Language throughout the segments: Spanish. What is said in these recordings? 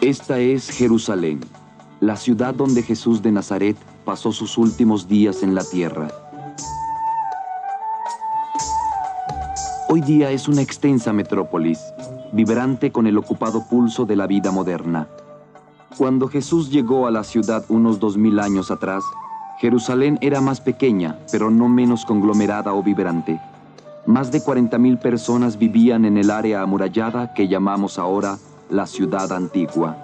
Esta es Jerusalén, la ciudad donde Jesús de Nazaret pasó sus últimos días en la tierra. Hoy día es una extensa metrópolis, vibrante con el ocupado pulso de la vida moderna. Cuando Jesús llegó a la ciudad unos 2000 años atrás, Jerusalén era más pequeña, pero no menos conglomerada o vibrante. Más de 40.000 personas vivían en el área amurallada que llamamos ahora la Ciudad Antigua.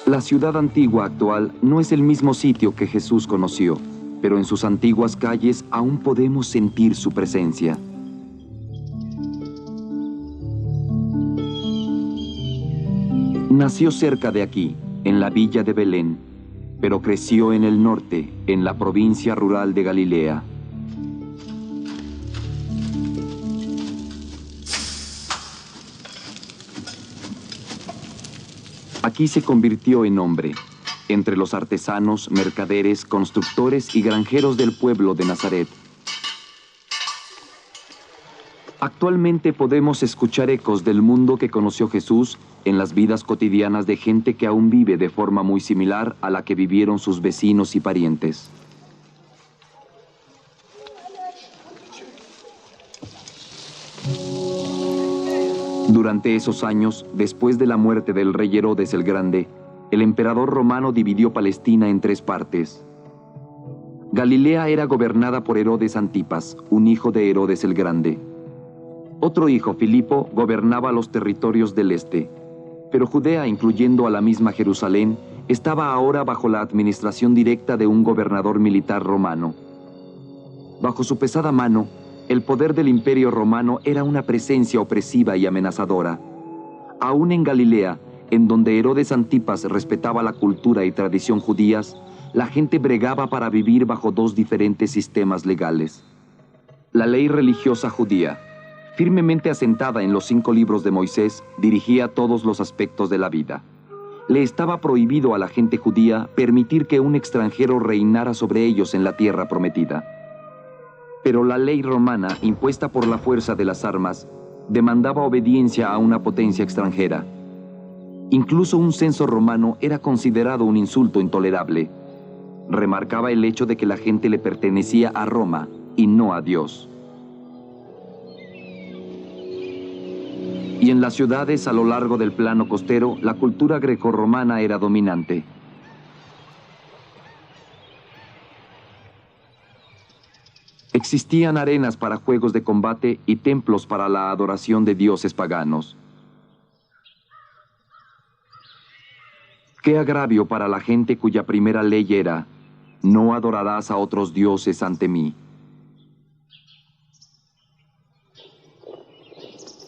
La Ciudad Antigua actual no es el mismo sitio que Jesús conoció, pero en sus antiguas calles aún podemos sentir su presencia. Nació cerca de aquí, en la villa de Belén, pero creció en el norte, en la provincia rural de Galilea. Aquí se convirtió en hombre, entre los artesanos, mercaderes, constructores y granjeros del pueblo de Nazaret. Actualmente podemos escuchar ecos del mundo que conoció Jesús en las vidas cotidianas de gente que aún vive de forma muy similar a la que vivieron sus vecinos y parientes. Durante esos años, después de la muerte del rey Herodes el Grande, el emperador romano dividió Palestina en 3 partes. Galilea era gobernada por Herodes Antipas, un hijo de Herodes el Grande. Otro hijo, Filipo, gobernaba los territorios del este, pero Judea, incluyendo a la misma Jerusalén, estaba ahora bajo la administración directa de un gobernador militar romano. Bajo su pesada mano, el poder del imperio romano era una presencia opresiva y amenazadora. Aún en Galilea, en donde Herodes Antipas respetaba la cultura y tradición judías, la gente bregaba para vivir bajo 2 diferentes sistemas legales. La ley religiosa judía, firmemente asentada en los 5 libros de Moisés, dirigía todos los aspectos de la vida. Le estaba prohibido a la gente judía permitir que un extranjero reinara sobre ellos en la tierra prometida. Pero la ley romana, impuesta por la fuerza de las armas, demandaba obediencia a una potencia extranjera. Incluso un censo romano era considerado un insulto intolerable. Remarcaba el hecho de que la gente le pertenecía a Roma y no a Dios. Y en las ciudades a lo largo del plano costero, la cultura grecorromana era dominante. Existían arenas para juegos de combate y templos para la adoración de dioses paganos. Qué agravio para la gente cuya primera ley era: no adorarás a otros dioses ante mí.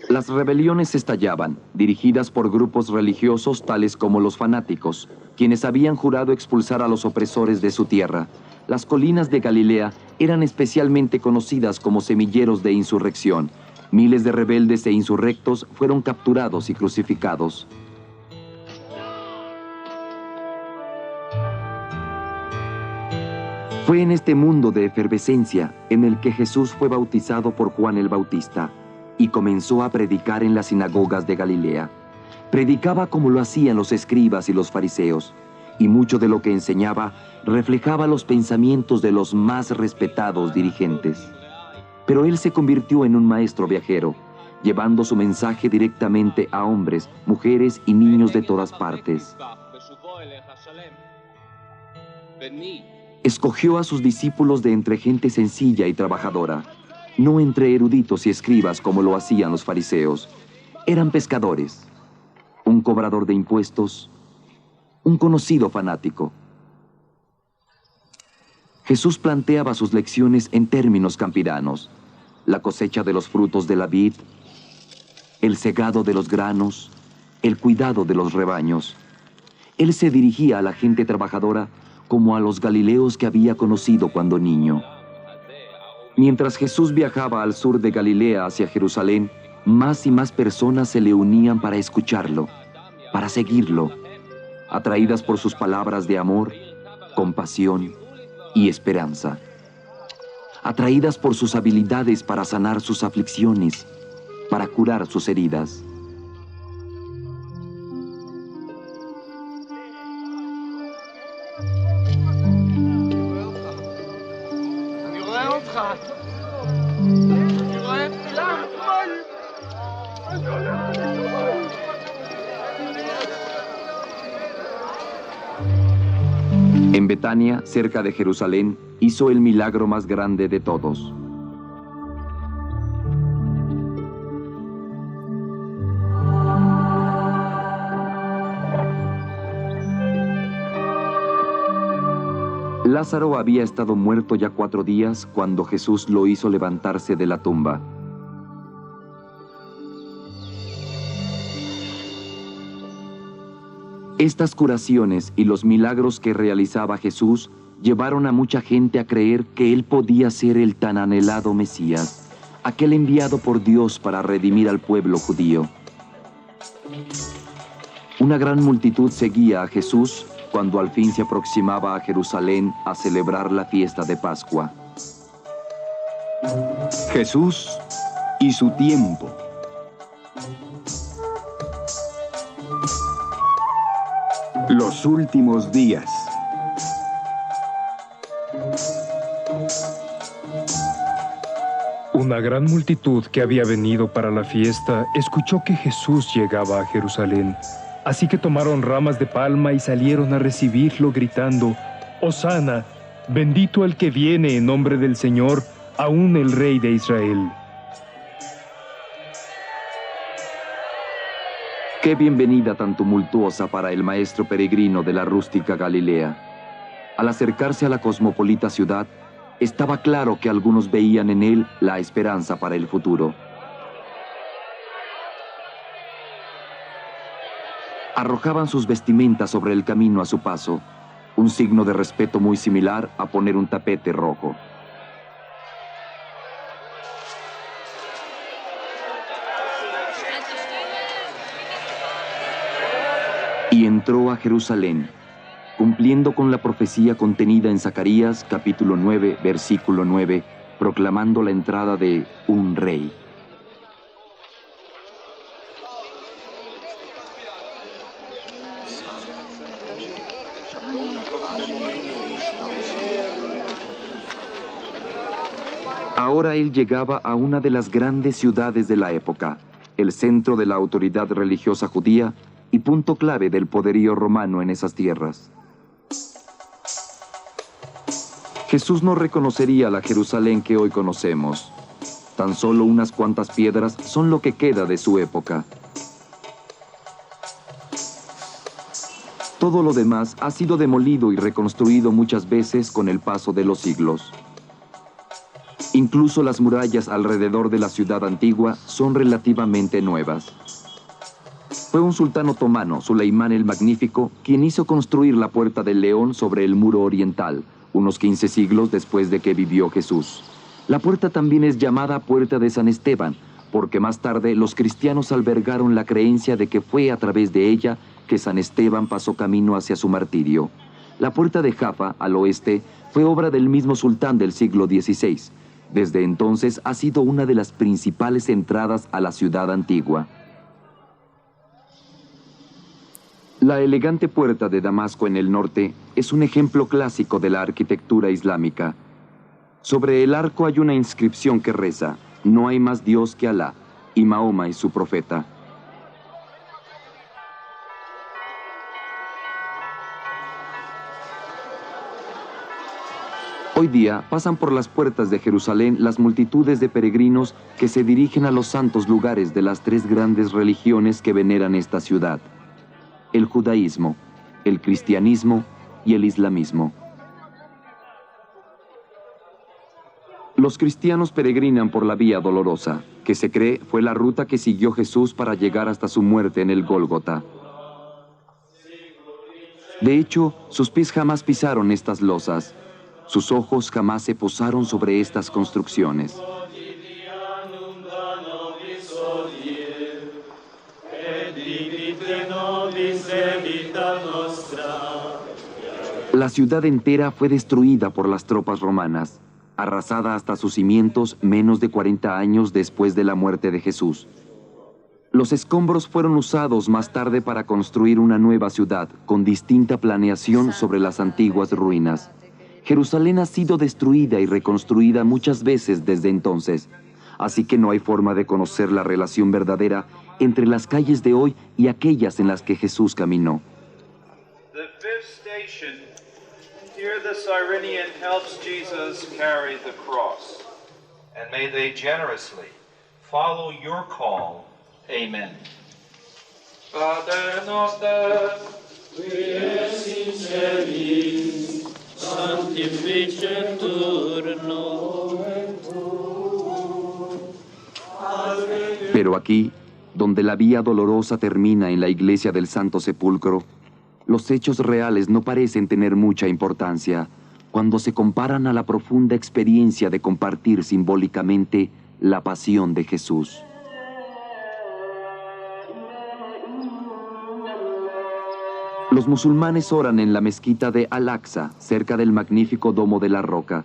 Las rebeliones estallaban, dirigidas por grupos religiosos tales como los fanáticos, quienes habían jurado expulsar a los opresores de su tierra. Las colinas de Galilea eran especialmente conocidas como semilleros de insurrección. Miles de rebeldes e insurrectos fueron capturados y crucificados. Fue en este mundo de efervescencia en el que Jesús fue bautizado por Juan el Bautista y comenzó a predicar en las sinagogas de Galilea. Predicaba como lo hacían los escribas y los fariseos, y mucho de lo que enseñaba reflejaba los pensamientos de los más respetados dirigentes. Pero él se convirtió en un maestro viajero, llevando su mensaje directamente a hombres, mujeres y niños de todas partes. Escogió a sus discípulos de entre gente sencilla y trabajadora, no entre eruditos y escribas como lo hacían los fariseos. Eran pescadores, un cobrador de impuestos, un conocido fanático. Jesús planteaba sus lecciones en términos campiranos: la cosecha de los frutos de la vid, el segado de los granos, el cuidado de los rebaños. Él se dirigía a la gente trabajadora como a los galileos que había conocido cuando niño. Mientras Jesús viajaba al sur de Galilea hacia Jerusalén, más y más personas se le unían para escucharlo, para seguirlo, atraídas por sus palabras de amor, compasión y esperanza. Atraídas por sus habilidades para sanar sus aflicciones para curar sus heridas. En Betania, cerca de Jerusalén, hizo el milagro más grande de todos. Lázaro había estado muerto ya 4 días cuando Jesús lo hizo levantarse de la tumba. Estas curaciones y los milagros que realizaba Jesús llevaron a mucha gente a creer que él podía ser el tan anhelado Mesías, aquel enviado por Dios para redimir al pueblo judío. Una gran multitud seguía a Jesús cuando al fin se aproximaba a Jerusalén a celebrar la fiesta de Pascua. Jesús y su tiempo. Los últimos días. Una gran multitud que había venido para la fiesta escuchó que Jesús llegaba a Jerusalén. Así que tomaron ramas de palma y salieron a recibirlo gritando: «Hosana, bendito el que viene en nombre del Señor, aún el Rey de Israel». Qué bienvenida tan tumultuosa para el maestro peregrino de la rústica Galilea. Al acercarse a la cosmopolita ciudad, estaba claro que algunos veían en él la esperanza para el futuro. Arrojaban sus vestimentas sobre el camino a su paso, un signo de respeto muy similar a poner un tapete rojo. Y entró a Jerusalén, cumpliendo con la profecía contenida en Zacarías, capítulo 9, versículo 9, proclamando la entrada de un rey. Ahora él llegaba a una de las grandes ciudades de la época, el centro de la autoridad religiosa judía y punto clave del poderío romano en esas tierras. Jesús no reconocería la Jerusalén que hoy conocemos. Tan solo unas cuantas piedras son lo que queda de su época. Todo lo demás ha sido demolido y reconstruido muchas veces con el paso de los siglos. Incluso las murallas alrededor de la ciudad antigua son relativamente nuevas. Fue un sultán otomano, Suleimán el Magnífico, quien hizo construir la Puerta del León sobre el muro oriental, unos 15 siglos después de que vivió Jesús. La puerta también es llamada Puerta de San Esteban, porque más tarde los cristianos albergaron la creencia de que fue a través de ella que San Esteban pasó camino hacia su martirio. La Puerta de Jaffa, al oeste, fue obra del mismo sultán del siglo XVI. Desde entonces ha sido una de las principales entradas a la ciudad antigua. La elegante puerta de Damasco en el norte es un ejemplo clásico de la arquitectura islámica. Sobre el arco hay una inscripción que reza: «No hay más Dios que Alá, y Mahoma es su profeta». Hoy día pasan por las puertas de Jerusalén las multitudes de peregrinos que se dirigen a los santos lugares de las 3 grandes religiones que veneran esta ciudad: el judaísmo, el cristianismo y el islamismo. Los cristianos peregrinan por la Vía Dolorosa, que se cree fue la ruta que siguió Jesús para llegar hasta su muerte en el Gólgota. De hecho, sus pies jamás pisaron estas losas, sus ojos jamás se posaron sobre estas construcciones. La ciudad entera fue destruida por las tropas romanas, arrasada hasta sus cimientos menos de 40 años después de la muerte de Jesús. Los escombros fueron usados más tarde para construir una nueva ciudad con distinta planeación sobre las antiguas ruinas. Jerusalén ha sido destruida y reconstruida muchas veces desde entonces, así que no hay forma de conocer la relación verdadera entre las calles de hoy y aquellas en las que Jesús caminó. The fifth station. Here the Cyrenian helps Jesus carry the cross, and may they generously follow your call. Amen. Pater noster, qui es in celis, sanctificetur nomen tuum. Pero aquí, donde la vía dolorosa termina en la iglesia del Santo Sepulcro, los hechos reales no parecen tener mucha importancia cuando se comparan a la profunda experiencia de compartir simbólicamente la pasión de Jesús. Los musulmanes oran en la mezquita de Al-Aqsa, cerca del magnífico Domo de la Roca.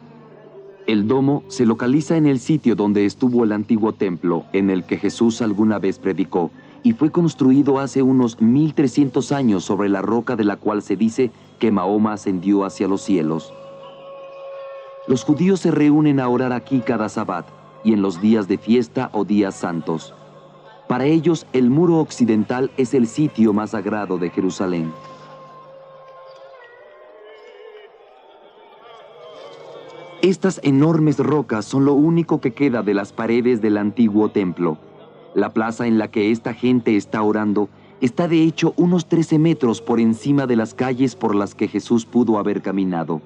El domo se localiza en el sitio donde estuvo el antiguo templo en el que Jesús alguna vez predicó, y fue construido hace unos 1300 años sobre la roca de la cual se dice que Mahoma ascendió hacia los cielos. Los judíos se reúnen a orar aquí cada sabbat y en los días de fiesta o días santos. Para ellos, el muro occidental es el sitio más sagrado de Jerusalén. Estas enormes rocas son lo único que queda de las paredes del antiguo templo. La plaza en la que esta gente está orando está de hecho unos 13 metros por encima de las calles por las que Jesús pudo haber caminado.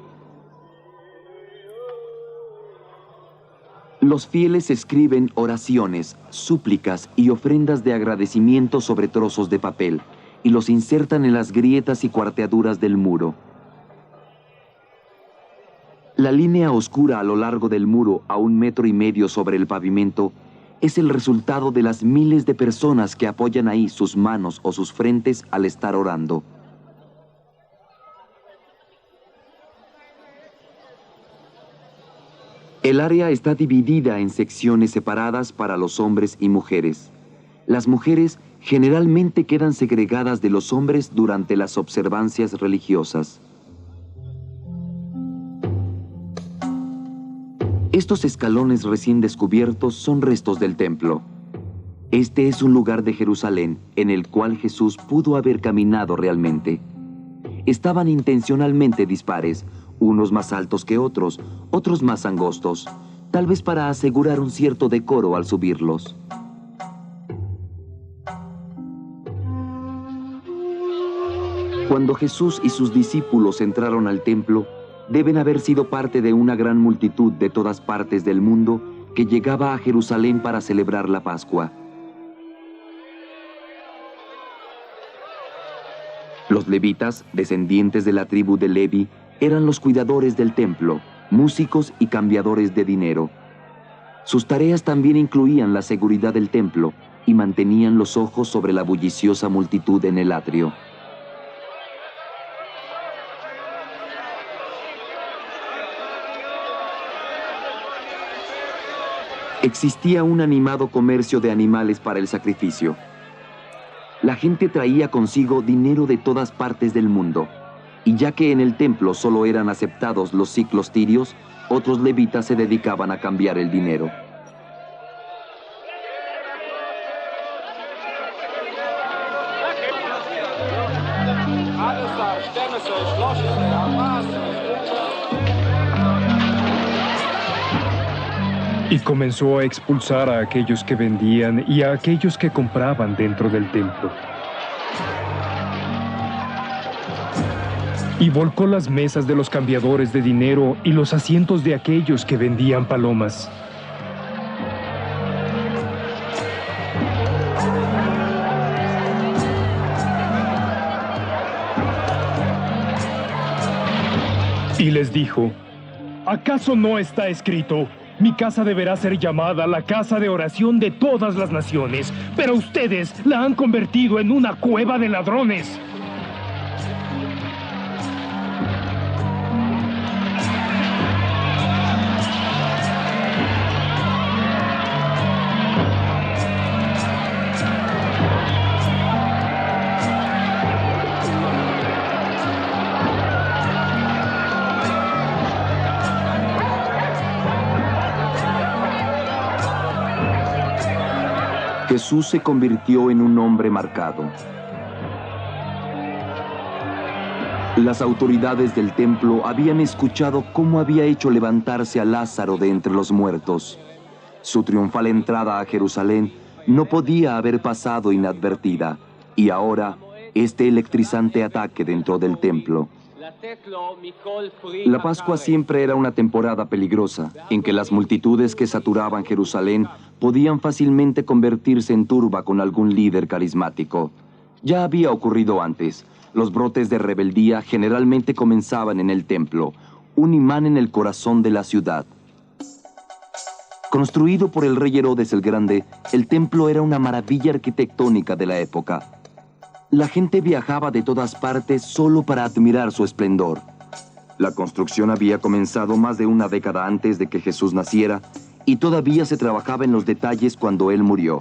Los fieles escriben oraciones, súplicas y ofrendas de agradecimiento sobre trozos de papel y los insertan en las grietas y cuarteaduras del muro. La línea oscura a lo largo del muro a 1,5 metros sobre el pavimento es el resultado de las miles de personas que apoyan ahí sus manos o sus frentes al estar orando. El área está dividida en secciones separadas para los hombres y mujeres. Las mujeres generalmente quedan segregadas de los hombres durante las observancias religiosas. Estos escalones recién descubiertos son restos del templo. Este es un lugar de Jerusalén en el cual Jesús pudo haber caminado realmente. Estaban intencionalmente dispares, unos más altos que otros, otros más angostos, tal vez para asegurar un cierto decoro al subirlos. Cuando Jesús y sus discípulos entraron al templo, deben haber sido parte de una gran multitud de todas partes del mundo que llegaba a Jerusalén para celebrar la Pascua. Los levitas, descendientes de la tribu de Levi, eran los cuidadores del templo, músicos y cambiadores de dinero. Sus tareas también incluían la seguridad del templo y mantenían los ojos sobre la bulliciosa multitud en el atrio. Existía un animado comercio de animales para el sacrificio. La gente traía consigo dinero de todas partes del mundo, y ya que en el templo solo eran aceptados los siclos tirios, otros levitas se dedicaban a cambiar el dinero. Y comenzó a expulsar a aquellos que vendían y a aquellos que compraban dentro del templo. Y volcó las mesas de los cambiadores de dinero y los asientos de aquellos que vendían palomas. Y les dijo: ¿acaso no está escrito: mi casa deberá ser llamada la casa de oración de todas las naciones, pero ustedes la han convertido en una cueva de ladrones? Jesús se convirtió en un hombre marcado. Las autoridades del templo habían escuchado cómo había hecho levantarse a Lázaro de entre los muertos. Su triunfal entrada a Jerusalén no podía haber pasado inadvertida, y ahora este electrizante ataque dentro del templo. La Pascua siempre era una temporada peligrosa, en que las multitudes que saturaban Jerusalén podían fácilmente convertirse en turba con algún líder carismático. Ya había ocurrido antes. Los brotes de rebeldía generalmente comenzaban en el templo, un imán en el corazón de la ciudad. Construido por el rey Herodes el Grande, el templo era una maravilla arquitectónica de la época. La gente viajaba de todas partes solo para admirar su esplendor. La construcción había comenzado más de una década antes de que Jesús naciera y todavía se trabajaba en los detalles cuando él murió.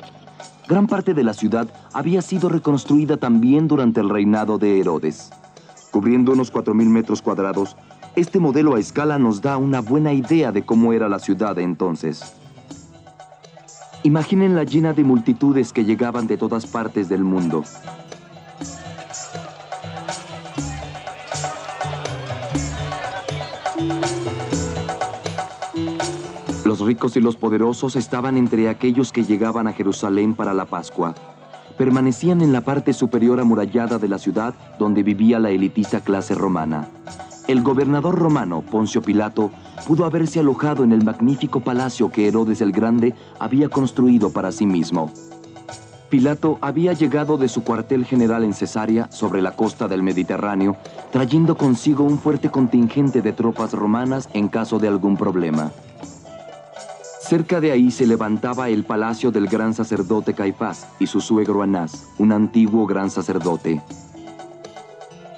Gran parte de la ciudad había sido reconstruida también durante el reinado de Herodes. Cubriendo unos 4.000 metros cuadrados, este modelo a escala nos da una buena idea de cómo era la ciudad de entonces. Imagínenla llena de multitudes que llegaban de todas partes del mundo. Los ricos y los poderosos estaban entre aquellos que llegaban a Jerusalén para la Pascua. Permanecían en la parte superior amurallada de la ciudad donde vivía la elitista clase romana. El gobernador romano, Poncio Pilato, pudo haberse alojado en el magnífico palacio que Herodes el Grande había construido para sí mismo. Pilato había llegado de su cuartel general en Cesarea, sobre la costa del Mediterráneo, trayendo consigo un fuerte contingente de tropas romanas en caso de algún problema. Cerca de ahí se levantaba el palacio del gran sacerdote Caifás y su suegro Anás, un antiguo gran sacerdote.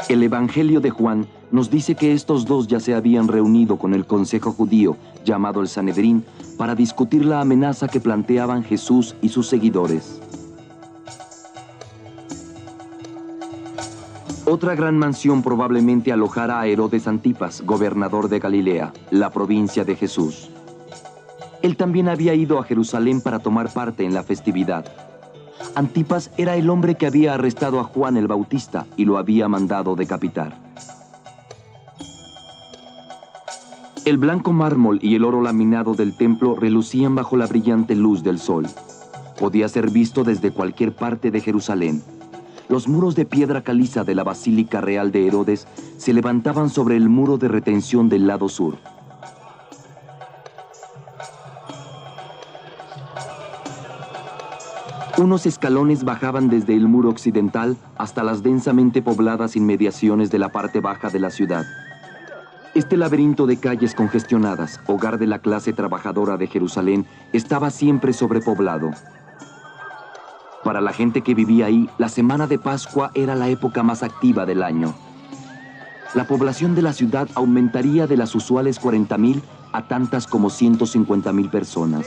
El Evangelio de Juan nos dice que estos dos ya se habían reunido con el consejo judío, llamado el Sanedrín, para discutir la amenaza que planteaban Jesús y sus seguidores. Otra gran mansión probablemente alojara a Herodes Antipas, gobernador de Galilea, la provincia de Jesús. Él también había ido a Jerusalén para tomar parte en la festividad. Antipas era el hombre que había arrestado a Juan el Bautista y lo había mandado decapitar. El blanco mármol y el oro laminado del templo relucían bajo la brillante luz del sol. Podía ser visto desde cualquier parte de Jerusalén. Los muros de piedra caliza de la Basílica Real de Herodes se levantaban sobre el muro de retención del lado sur. Unos escalones bajaban desde el muro occidental hasta las densamente pobladas inmediaciones de la parte baja de la ciudad. Este laberinto de calles congestionadas, hogar de la clase trabajadora de Jerusalén, estaba siempre sobrepoblado. Para la gente que vivía ahí, la semana de Pascua era la época más activa del año. La población de la ciudad aumentaría de las usuales 40.000 a tantas como 150.000 personas.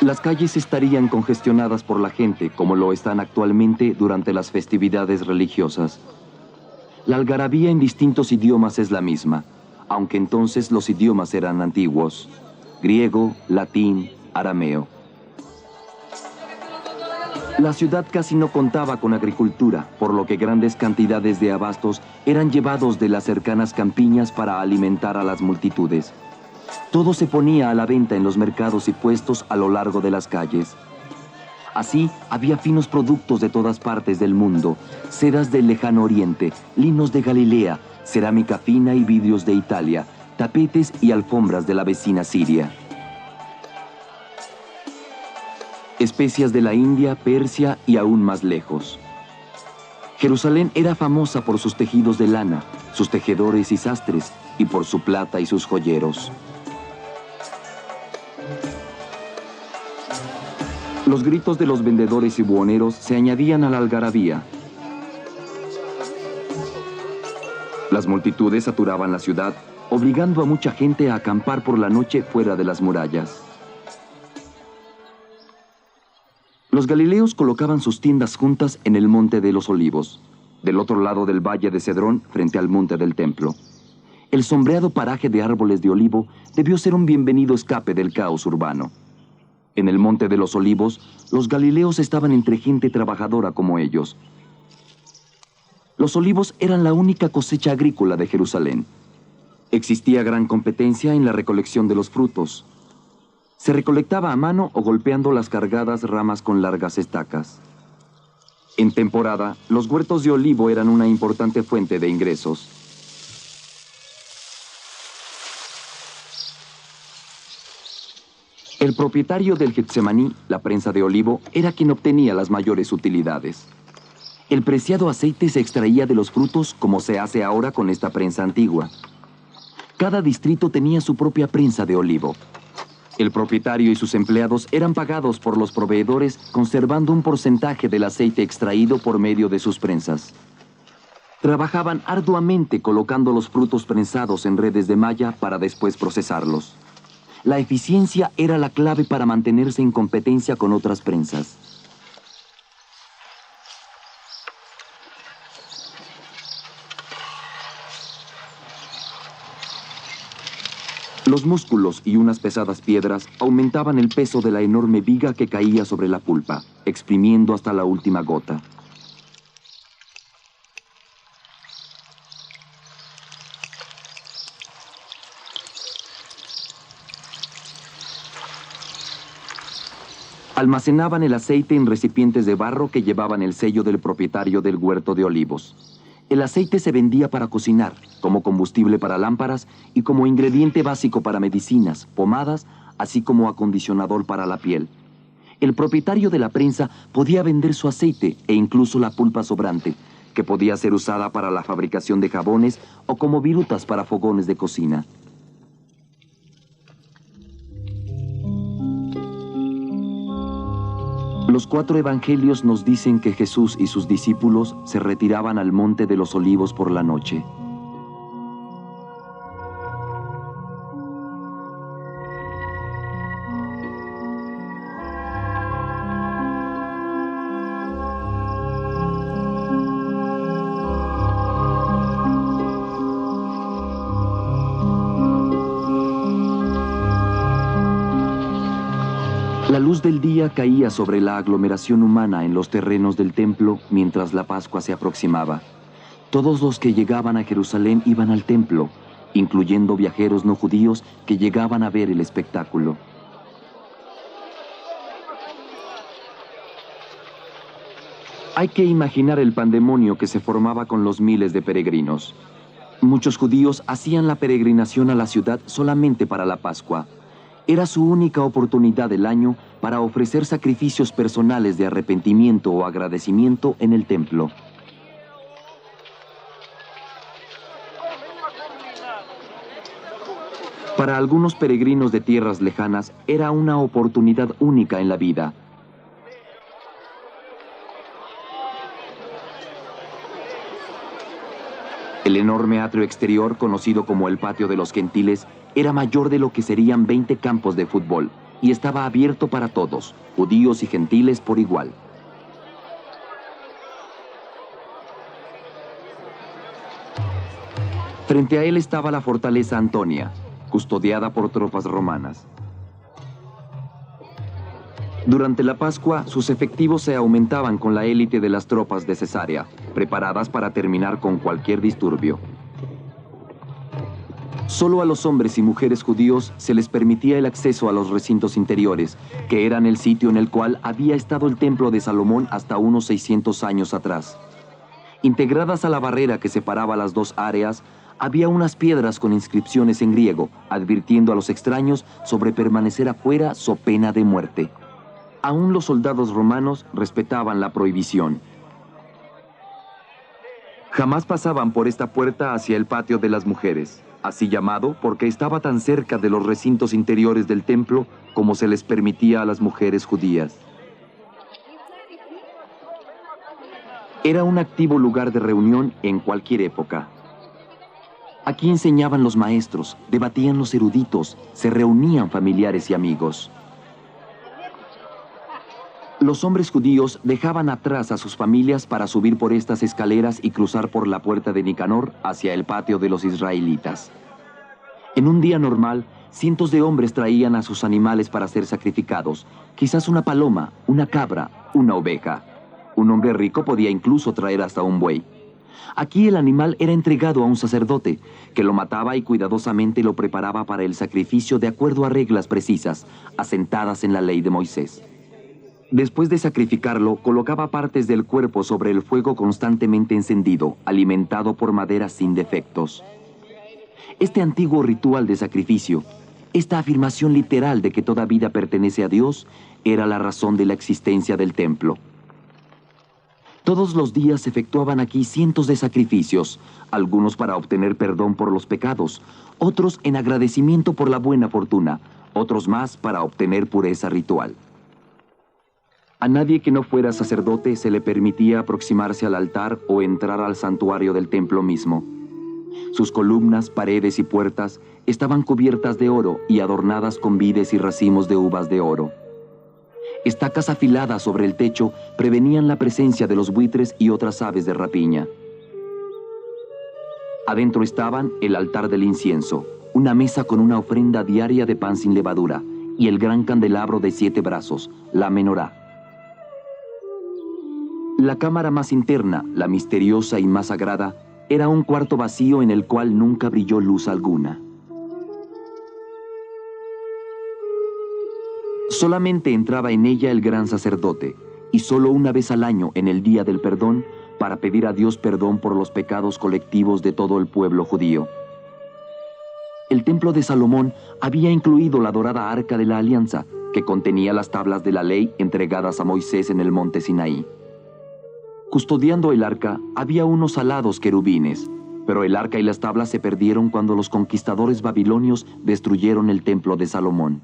Las calles estarían congestionadas por la gente, como lo están actualmente durante las festividades religiosas. La algarabía en distintos idiomas es la misma, aunque entonces los idiomas eran antiguos: griego, latín, arameo. La ciudad casi no contaba con agricultura, por lo que grandes cantidades de abastos eran llevados de las cercanas campiñas para alimentar a las multitudes. Todo se ponía a la venta en los mercados y puestos a lo largo de las calles. Así, había finos productos de todas partes del mundo: sedas del lejano oriente, linos de Galilea, cerámica fina y vidrios de Italia, tapetes y alfombras de la vecina Siria. Especias de la India, Persia y aún más lejos. Jerusalén era famosa por sus tejidos de lana, sus tejedores y sastres, y por su plata y sus joyeros. Los gritos de los vendedores y buhoneros se añadían a la algarabía. Las multitudes saturaban la ciudad, obligando a mucha gente a acampar por la noche fuera de las murallas. Los galileos colocaban sus tiendas juntas en el Monte de los Olivos, del otro lado del valle de Cedrón, frente al monte del templo. El sombreado paraje de árboles de olivo debió ser un bienvenido escape del caos urbano. En el Monte de los Olivos, los galileos estaban entre gente trabajadora como ellos. Los olivos eran la única cosecha agrícola de Jerusalén. Existía gran competencia en la recolección de los frutos. Se recolectaba a mano o golpeando las cargadas ramas con largas estacas. En temporada, los huertos de olivo eran una importante fuente de ingresos. El propietario del Getsemaní, la prensa de olivo, era quien obtenía las mayores utilidades. El preciado aceite se extraía de los frutos como se hace ahora con esta prensa antigua. Cada distrito tenía su propia prensa de olivo. El propietario y sus empleados eran pagados por los proveedores conservando un porcentaje del aceite extraído por medio de sus prensas. Trabajaban arduamente colocando los frutos prensados en redes de malla para después procesarlos. La eficiencia era la clave para mantenerse en competencia con otras prensas. Los músculos y unas pesadas piedras aumentaban el peso de la enorme viga que caía sobre la pulpa, exprimiendo hasta la última gota. Almacenaban el aceite en recipientes de barro que llevaban el sello del propietario del huerto de olivos. El aceite se vendía para cocinar, como combustible para lámparas y como ingrediente básico para medicinas, pomadas, así como acondicionador para la piel. El propietario de la prensa podía vender su aceite e incluso la pulpa sobrante, que podía ser usada para la fabricación de jabones o como virutas para fogones de cocina. Los 4 evangelios nos dicen que Jesús y sus discípulos se retiraban al Monte de los Olivos por la noche. La luz del día caía sobre la aglomeración humana en los terrenos del templo mientras la Pascua se aproximaba. Todos los que llegaban a Jerusalén iban al templo, incluyendo viajeros no judíos que llegaban a ver el espectáculo. Hay que imaginar el pandemonio que se formaba con los miles de peregrinos. Muchos judíos hacían la peregrinación a la ciudad solamente para la Pascua. Era su única oportunidad del año para ofrecer sacrificios personales de arrepentimiento o agradecimiento en el templo. Para algunos peregrinos de tierras lejanas era una oportunidad única en la vida. El enorme atrio exterior, conocido como el Patio de los Gentiles, era mayor de lo que serían 20 campos de fútbol y estaba abierto para todos, judíos y gentiles por igual. Frente a él estaba la fortaleza Antonia, custodiada por tropas romanas. Durante la Pascua, sus efectivos se aumentaban con la élite de las tropas de Cesarea, preparadas para terminar con cualquier disturbio. Solo a los hombres y mujeres judíos se les permitía el acceso a los recintos interiores, que eran el sitio en el cual había estado el templo de Salomón hasta unos 600 años atrás. Integradas a la barrera que separaba las dos áreas, había unas piedras con inscripciones en griego, advirtiendo a los extraños sobre permanecer afuera so pena de muerte. Aún los soldados romanos respetaban la prohibición. Jamás pasaban por esta puerta hacia el patio de las mujeres, así llamado porque estaba tan cerca de los recintos interiores del templo como se les permitía a las mujeres judías. Era un activo lugar de reunión en cualquier época. Aquí enseñaban los maestros, debatían los eruditos, se reunían familiares y amigos. Los hombres judíos dejaban atrás a sus familias para subir por estas escaleras y cruzar por la puerta de Nicanor hacia el patio de los israelitas. En un día normal, cientos de hombres traían a sus animales para ser sacrificados, quizás una paloma, una cabra, una oveja. Un hombre rico podía incluso traer hasta un buey. Aquí el animal era entregado a un sacerdote, que lo mataba y cuidadosamente lo preparaba para el sacrificio de acuerdo a reglas precisas, asentadas en la ley de Moisés. Después de sacrificarlo, colocaba partes del cuerpo sobre el fuego constantemente encendido, alimentado por madera sin defectos. Este antiguo ritual de sacrificio, esta afirmación literal de que toda vida pertenece a Dios, era la razón de la existencia del templo. Todos los días se efectuaban aquí cientos de sacrificios, algunos para obtener perdón por los pecados, otros en agradecimiento por la buena fortuna, otros más para obtener pureza ritual. A nadie que no fuera sacerdote se le permitía aproximarse al altar o entrar al santuario del templo mismo. Sus columnas, paredes y puertas estaban cubiertas de oro y adornadas con vides y racimos de uvas de oro. Estacas afiladas sobre el techo prevenían la presencia de los buitres y otras aves de rapiña. Adentro estaban el altar del incienso, una mesa con una ofrenda diaria de pan sin levadura y el gran candelabro de 7 brazos, la menorá. La cámara más interna, la misteriosa y más sagrada, era un cuarto vacío en el cual nunca brilló luz alguna. Solamente entraba en ella el gran sacerdote, y solo una vez al año, en el día del perdón, para pedir a Dios perdón por los pecados colectivos de todo el pueblo judío. El templo de Salomón había incluido la dorada arca de la alianza, que contenía las tablas de la ley entregadas a Moisés en el monte Sinaí. Custodiando el arca había unos alados querubines, pero el arca y las tablas se perdieron cuando los conquistadores babilonios destruyeron el templo de Salomón.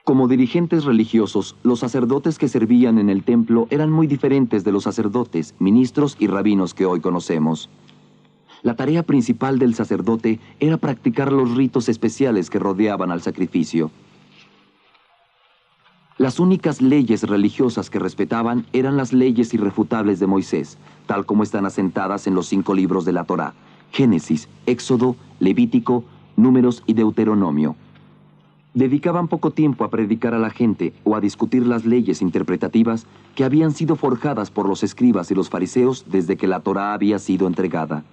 Como dirigentes religiosos, los sacerdotes que servían en el templo eran muy diferentes de los sacerdotes, ministros y rabinos que hoy conocemos. La tarea principal del sacerdote era practicar los ritos especiales que rodeaban al sacrificio. Las únicas leyes religiosas que respetaban eran las leyes irrefutables de Moisés, tal como están asentadas en los 5 libros de la Torá: Génesis, Éxodo, Levítico, Números y Deuteronomio. Dedicaban poco tiempo a predicar a la gente o a discutir las leyes interpretativas que habían sido forjadas por los escribas y los fariseos desde que la Torá había sido entregada.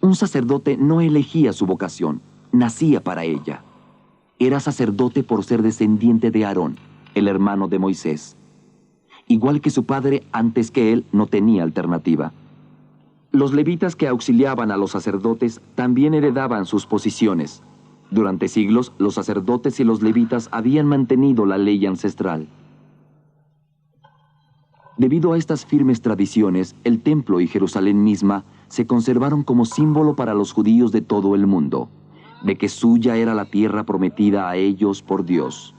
Un sacerdote no elegía su vocación, nacía para ella. Era sacerdote por ser descendiente de Aarón, el hermano de Moisés. Igual que su padre, antes que él no tenía alternativa. Los levitas que auxiliaban a los sacerdotes también heredaban sus posiciones. Durante siglos, los sacerdotes y los levitas habían mantenido la ley ancestral. Debido a estas firmes tradiciones, el templo y Jerusalén misma se conservaron como símbolo para los judíos de todo el mundo, de que suya era la tierra prometida a ellos por Dios.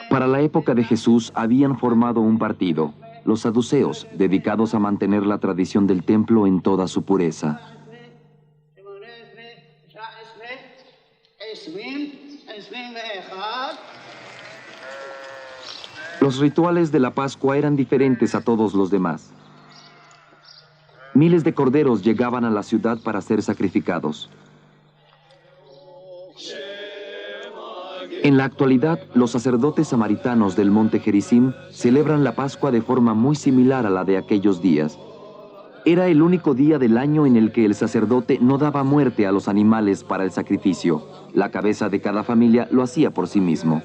Para la época de Jesús habían formado un partido, los saduceos, dedicados a mantener la tradición del templo en toda su pureza. Los rituales de la Pascua eran diferentes a todos los demás. Miles de corderos llegaban a la ciudad para ser sacrificados. En la actualidad, los sacerdotes samaritanos del monte Gerizim celebran la Pascua de forma muy similar a la de aquellos días. Era el único día del año en el que el sacerdote no daba muerte a los animales para el sacrificio. La cabeza de cada familia lo hacía por sí mismo.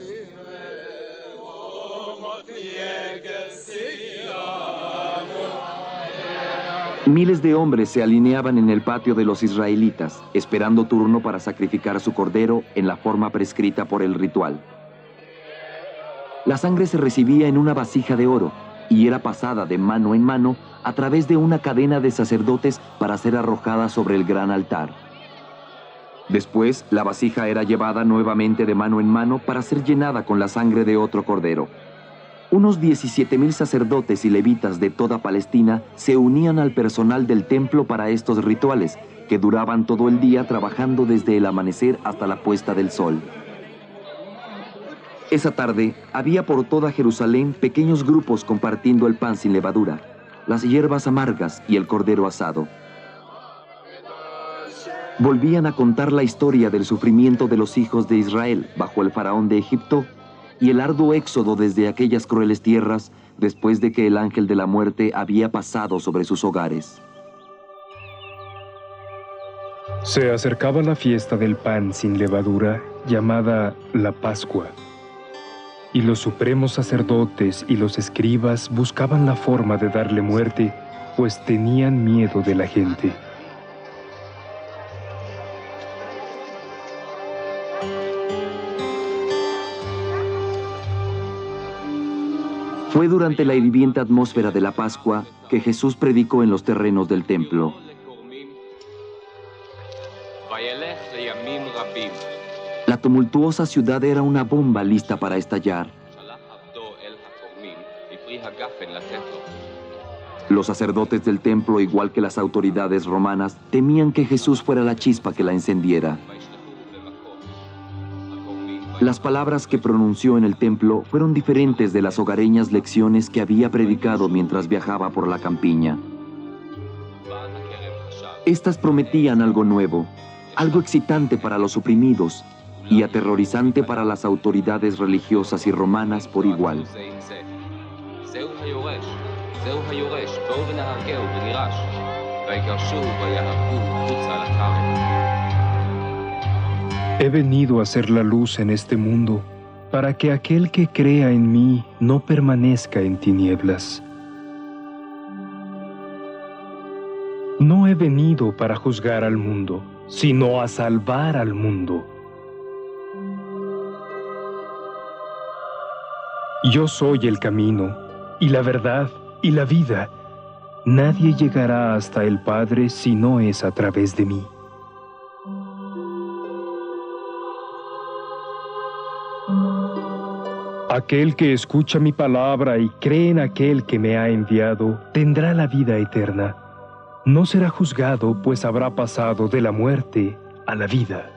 Miles de hombres se alineaban en el patio de los israelitas, esperando turno para sacrificar su cordero en la forma prescrita por el ritual. La sangre se recibía en una vasija de oro y era pasada de mano en mano a través de una cadena de sacerdotes para ser arrojada sobre el gran altar. Después, la vasija era llevada nuevamente de mano en mano para ser llenada con la sangre de otro cordero. Unos 17,000 sacerdotes y levitas de toda Palestina se unían al personal del templo para estos rituales, que duraban todo el día trabajando desde el amanecer hasta la puesta del sol. Esa tarde había por toda Jerusalén pequeños grupos compartiendo el pan sin levadura, las hierbas amargas y el cordero asado. Volvían a contar la historia del sufrimiento de los hijos de Israel bajo el faraón de Egipto y el arduo éxodo desde aquellas crueles tierras después de que el ángel de la muerte había pasado sobre sus hogares. Se acercaba la fiesta del pan sin levadura, llamada la Pascua, y los supremos sacerdotes y los escribas buscaban la forma de darle muerte, pues tenían miedo de la gente. Fue durante la hirviente atmósfera de la Pascua que Jesús predicó en los terrenos del templo. La tumultuosa ciudad era una bomba lista para estallar. Los sacerdotes del templo, igual que las autoridades romanas, temían que Jesús fuera la chispa que la encendiera. Las palabras que pronunció en el templo fueron diferentes de las hogareñas lecciones que había predicado mientras viajaba por la campiña. Estas prometían algo nuevo, algo excitante para los oprimidos y aterrorizante para las autoridades religiosas y romanas por igual. He venido a ser la luz en este mundo, para que aquel que crea en mí no permanezca en tinieblas. No he venido para juzgar al mundo, sino a salvar al mundo. Yo soy el camino, y la verdad, y la vida. Nadie llegará hasta el Padre si no es a través de mí. Aquel que escucha mi palabra y cree en aquel que me ha enviado, tendrá la vida eterna. No será juzgado, pues habrá pasado de la muerte a la vida.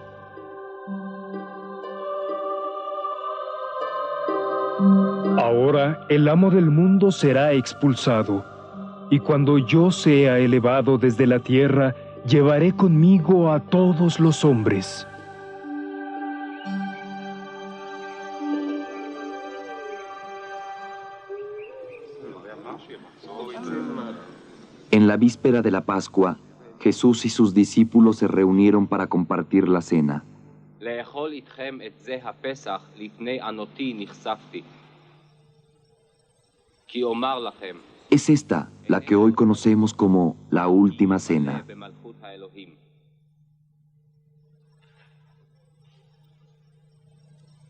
Ahora el amo del mundo será expulsado, y cuando yo sea elevado desde la tierra, llevaré conmigo a todos los hombres. En la víspera de la Pascua, Jesús y sus discípulos se reunieron para compartir la cena. Es esta la que hoy conocemos como la Última Cena.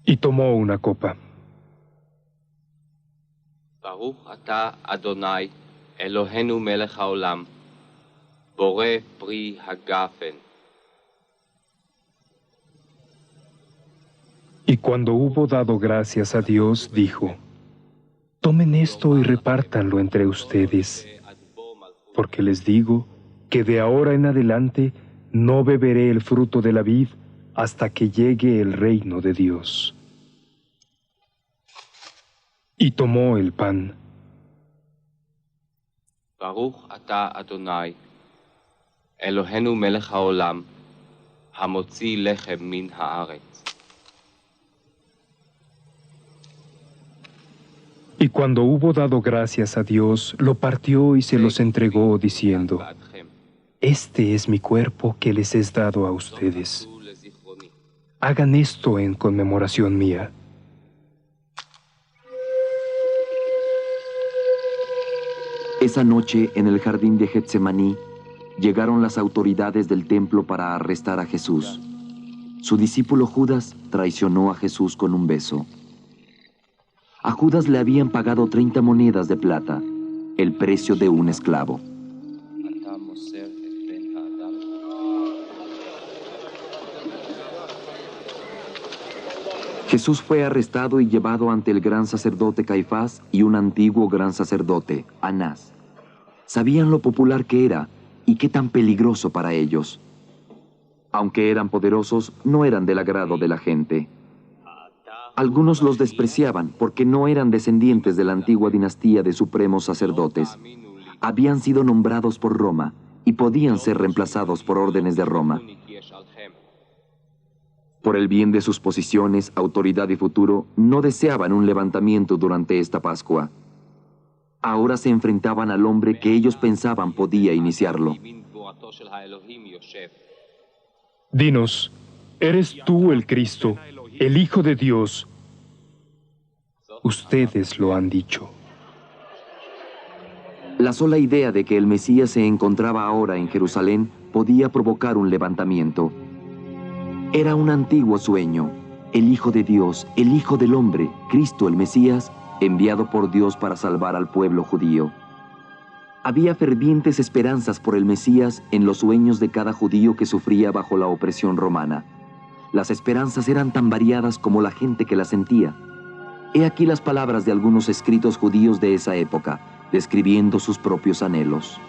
Y tomó una copa. Baruch ata Adonai Eloheinu melech haolam, boreh pri hagafen. Y cuando hubo dado gracias a Dios, dijo: Tomen esto y repártanlo entre ustedes, porque les digo que de ahora en adelante no beberé el fruto de la vid hasta que llegue el reino de Dios. Y tomó el pan. Baruch ata Adonai, Eloheinu melech haolam, hamotzi lechem min haaretz. Y cuando hubo dado gracias a Dios, lo partió y se los entregó, diciendo: Este es mi cuerpo que les es dado a ustedes. Hagan esto en conmemoración mía. Esa noche, en el jardín de Getsemaní, llegaron las autoridades del templo para arrestar a Jesús. Su discípulo Judas traicionó a Jesús con un beso. A Judas le habían pagado 30 monedas de plata, el precio de un esclavo. Jesús fue arrestado y llevado ante el gran sacerdote Caifás y un antiguo gran sacerdote, Anás. Sabían lo popular que era y qué tan peligroso para ellos. Aunque eran poderosos, no eran del agrado de la gente. Algunos los despreciaban porque no eran descendientes de la antigua dinastía de supremos sacerdotes. Habían sido nombrados por Roma y podían ser reemplazados por órdenes de Roma. Por el bien de sus posiciones, autoridad y futuro, no deseaban un levantamiento durante esta Pascua. Ahora se enfrentaban al hombre que ellos pensaban podía iniciarlo. Dinos, ¿eres tú el Cristo, el Hijo de Dios? Ustedes lo han dicho. La sola idea de que el Mesías se encontraba ahora en Jerusalén podía provocar un levantamiento. Era un antiguo sueño. El Hijo de Dios, el Hijo del Hombre, Cristo el Mesías, enviado por Dios para salvar al pueblo judío. Había fervientes esperanzas por el Mesías en los sueños de cada judío que sufría bajo la opresión romana. Las esperanzas eran tan variadas como la gente que las sentía. He aquí las palabras de algunos escritos judíos de esa época, describiendo sus propios anhelos.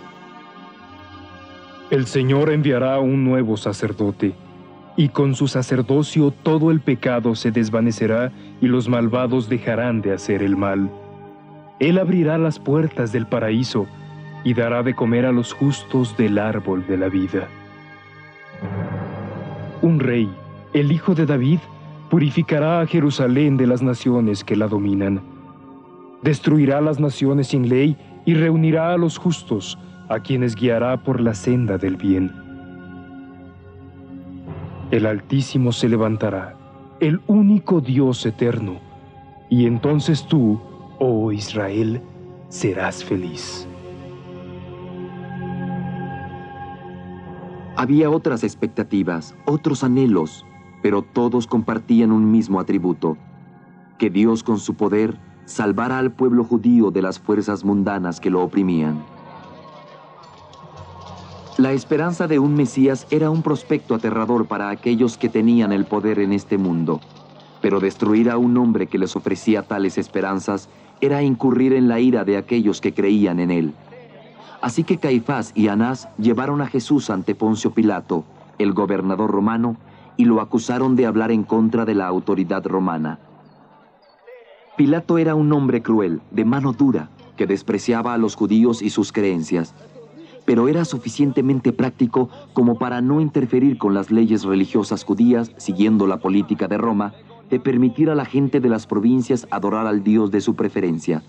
El Señor enviará un nuevo sacerdote, y con su sacerdocio todo el pecado se desvanecerá y los malvados dejarán de hacer el mal. Él abrirá las puertas del paraíso y dará de comer a los justos del árbol de la vida. Un rey, el Hijo de David, purificará a Jerusalén de las naciones que la dominan. Destruirá las naciones sin ley y reunirá a los justos, a quienes guiará por la senda del bien. El Altísimo se levantará, el único Dios eterno, y entonces tú, oh Israel, serás feliz. Había otras expectativas, otros anhelos, pero todos compartían un mismo atributo: que Dios con su poder salvara al pueblo judío de las fuerzas mundanas que lo oprimían. La esperanza de un Mesías era un prospecto aterrador para aquellos que tenían el poder en este mundo, pero destruir a un hombre que les ofrecía tales esperanzas era incurrir en la ira de aquellos que creían en él. Así que Caifás y Anás llevaron a Jesús ante Poncio Pilato, el gobernador romano, y lo acusaron de hablar en contra de la autoridad romana. Pilato era un hombre cruel, de mano dura, que despreciaba a los judíos y sus creencias, pero era suficientemente práctico como para no interferir con las leyes religiosas judías, siguiendo la política de Roma, de permitir a la gente de las provincias adorar al Dios de su preferencia.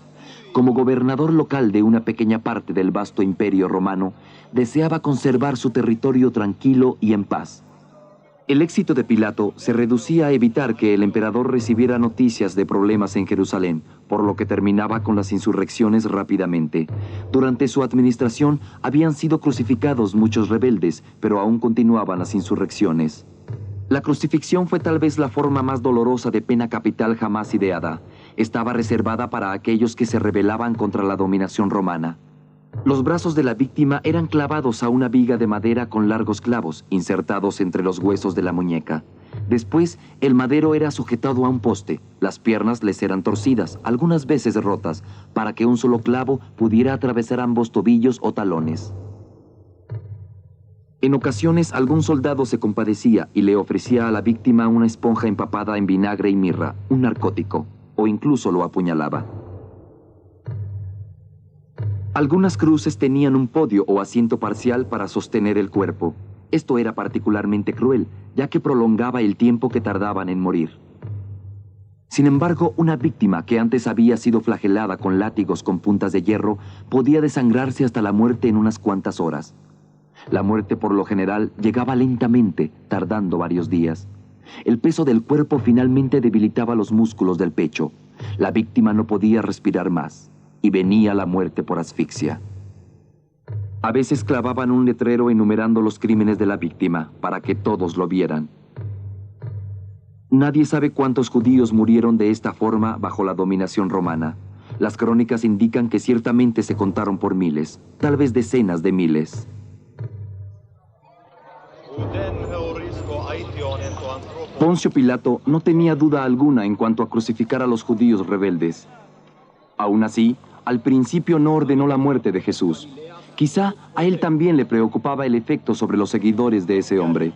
Como gobernador local de una pequeña parte del vasto imperio romano, deseaba conservar su territorio tranquilo y en paz. El éxito de Pilato se reducía a evitar que el emperador recibiera noticias de problemas en Jerusalén, por lo que terminaba con las insurrecciones rápidamente. Durante su administración habían sido crucificados muchos rebeldes, pero aún continuaban las insurrecciones. La crucifixión fue tal vez la forma más dolorosa de pena capital jamás ideada. Estaba reservada para aquellos que se rebelaban contra la dominación romana. Los brazos de la víctima eran clavados a una viga de madera con largos clavos, insertados entre los huesos de la muñeca. Después, el madero era sujetado a un poste. Las piernas les eran torcidas, algunas veces rotas, para que un solo clavo pudiera atravesar ambos tobillos o talones. En ocasiones, algún soldado se compadecía y le ofrecía a la víctima una esponja empapada en vinagre y mirra, un narcótico, o incluso lo apuñalaba. Algunas cruces tenían un podio o asiento parcial para sostener el cuerpo. Esto era particularmente cruel, ya que prolongaba el tiempo que tardaban en morir. Sin embargo, una víctima que antes había sido flagelada con látigos con puntas de hierro podía desangrarse hasta la muerte en unas cuantas horas. La muerte, por lo general, llegaba lentamente, tardando varios días. El peso del cuerpo finalmente debilitaba los músculos del pecho. La víctima no podía respirar más. Y venía la muerte por asfixia. A veces clavaban un letrero enumerando los crímenes de la víctima, para que todos lo vieran. Nadie sabe cuántos judíos murieron de esta forma bajo la dominación romana. Las crónicas indican que ciertamente se contaron por miles, tal vez decenas de miles. Poncio Pilato no tenía duda alguna en cuanto a crucificar a los judíos rebeldes. Aún así, al principio no ordenó la muerte de Jesús. Quizá a él también le preocupaba el efecto sobre los seguidores de ese hombre.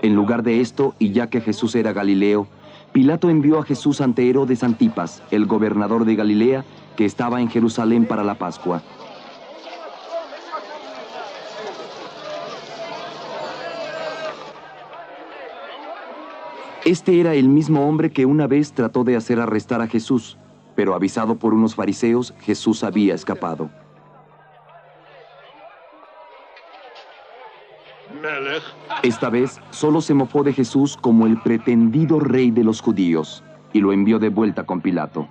En lugar de esto, y ya que Jesús era Galileo, Pilato envió a Jesús ante Herodes Antipas, el gobernador de Galilea, que estaba en Jerusalén para la Pascua. Este era el mismo hombre que una vez trató de hacer arrestar a Jesús, pero avisado por unos fariseos, Jesús había escapado. Esta vez solo se mofó de Jesús como el pretendido rey de los judíos y lo envió de vuelta con Pilato.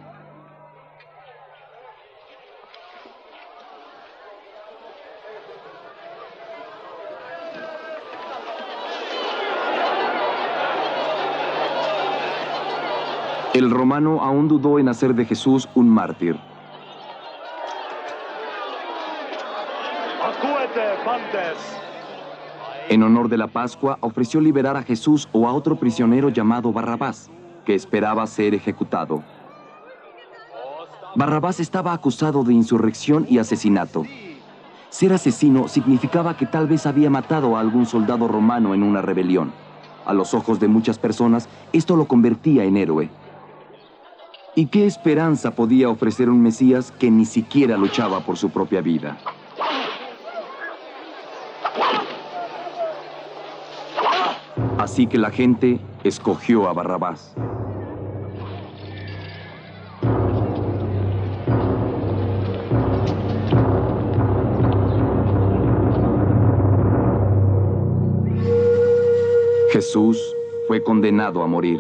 El romano aún dudó en hacer de Jesús un mártir. En honor de la Pascua, ofreció liberar a Jesús o a otro prisionero llamado Barrabás, que esperaba ser ejecutado. Barrabás estaba acusado de insurrección y asesinato. Ser asesino significaba que tal vez había matado a algún soldado romano en una rebelión. A los ojos de muchas personas, esto lo convertía en héroe. ¿Y qué esperanza podía ofrecer un Mesías que ni siquiera luchaba por su propia vida? Así que la gente escogió a Barrabás. Jesús fue condenado a morir.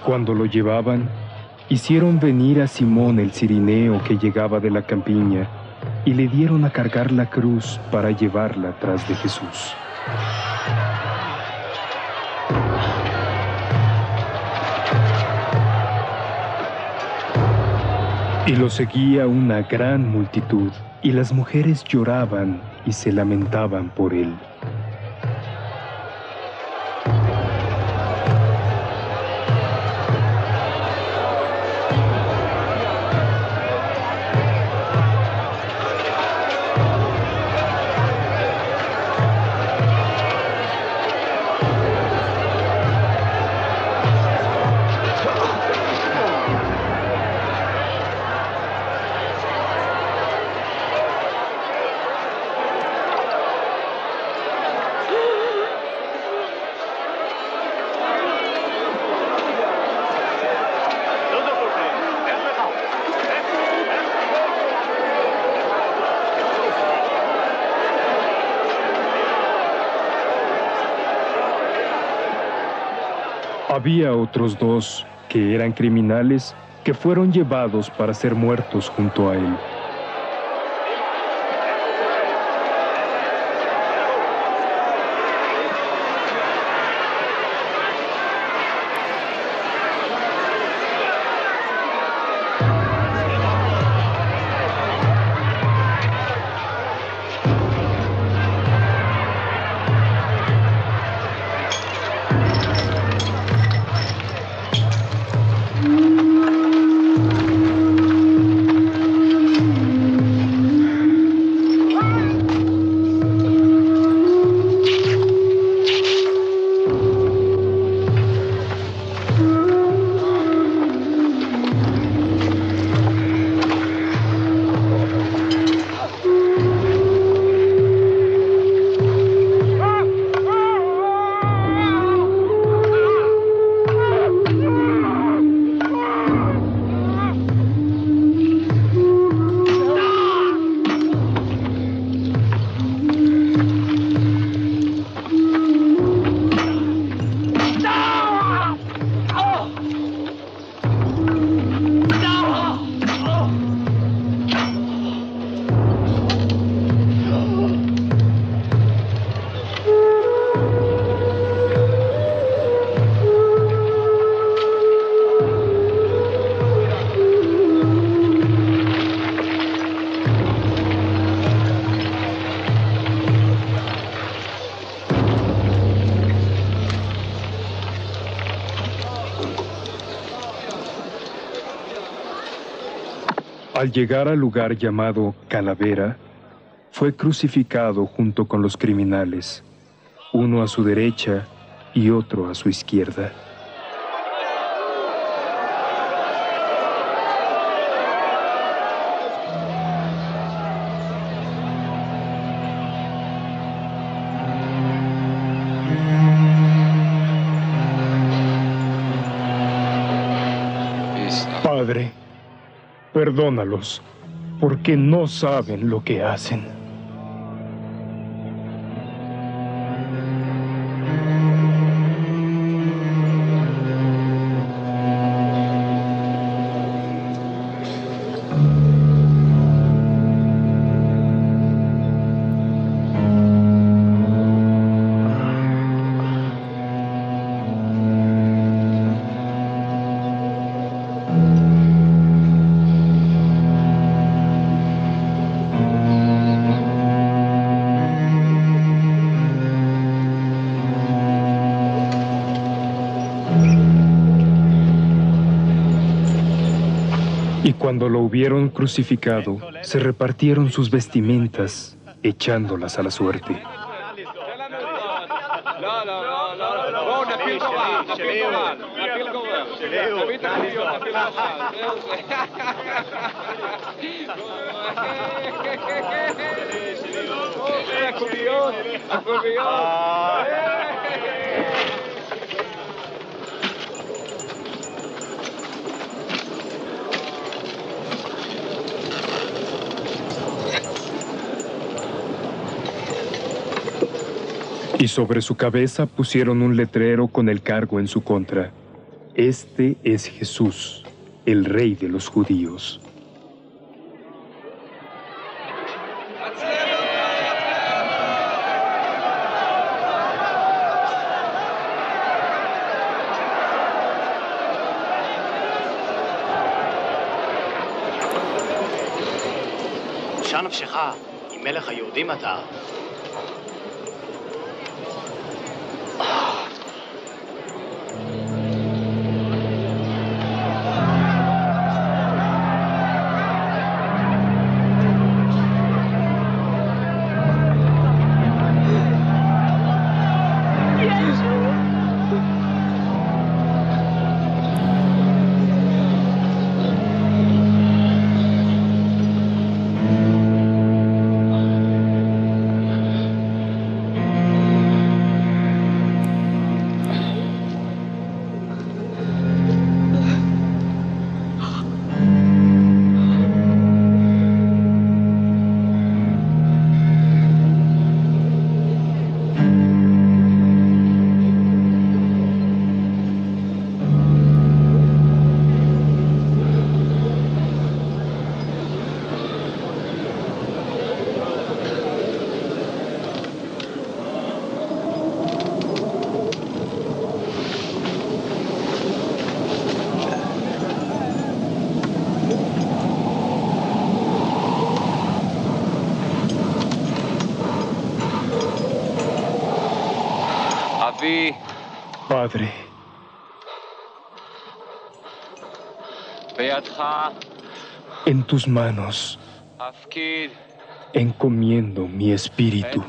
Cuando lo llevaban, hicieron venir a Simón el cirineo que llegaba de la campiña y le dieron a cargar la cruz para llevarla tras de Jesús. Y lo seguía una gran multitud, y las mujeres lloraban y se lamentaban por él. Había otros dos, que eran criminales, que fueron llevados para ser muertos junto a él. Al llegar al lugar llamado Calavera, fue crucificado junto con los criminales, uno a su derecha y otro a su izquierda. Padre, perdónalos, porque no saben lo que hacen. Y cuando lo hubieron crucificado, se repartieron sus vestimentas, echándolas a la suerte. Y sobre su cabeza pusieron un letrero con el cargo en su contra: Este es Jesús, el Rey de los Judíos. קדושה נפשך, אם מלך היהודים אתה. Padre, en tus manos encomiendo mi espíritu.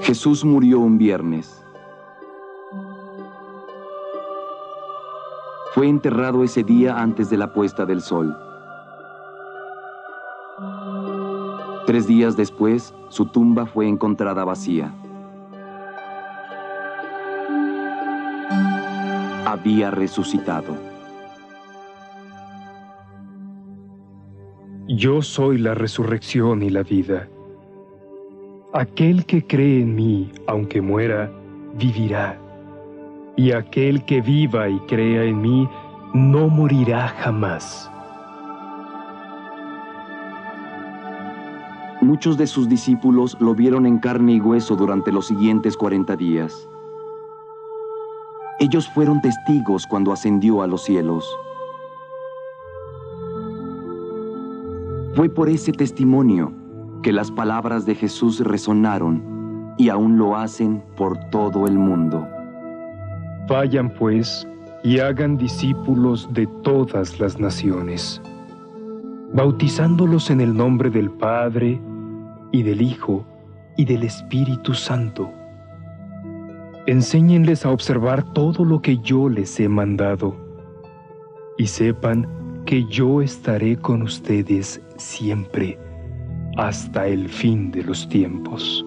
Jesús murió un viernes. Fue enterrado ese día antes de la puesta del sol. 3 días después, su tumba fue encontrada vacía. había resucitado. Yo soy la resurrección y la vida. Aquel que cree en mí, aunque muera, vivirá. Y aquel que viva y crea en mí, no morirá jamás. Muchos de sus discípulos lo vieron en carne y hueso durante los siguientes 40 días. Ellos fueron testigos cuando ascendió a los cielos. Fue por ese testimonio que las palabras de Jesús resonaron y aún lo hacen por todo el mundo. Vayan pues y hagan discípulos de todas las naciones, bautizándolos en el nombre del Padre, y del Hijo, y del Espíritu Santo. Enséñenles a observar todo lo que yo les he mandado, y sepan que yo estaré con ustedes siempre, hasta el fin de los tiempos.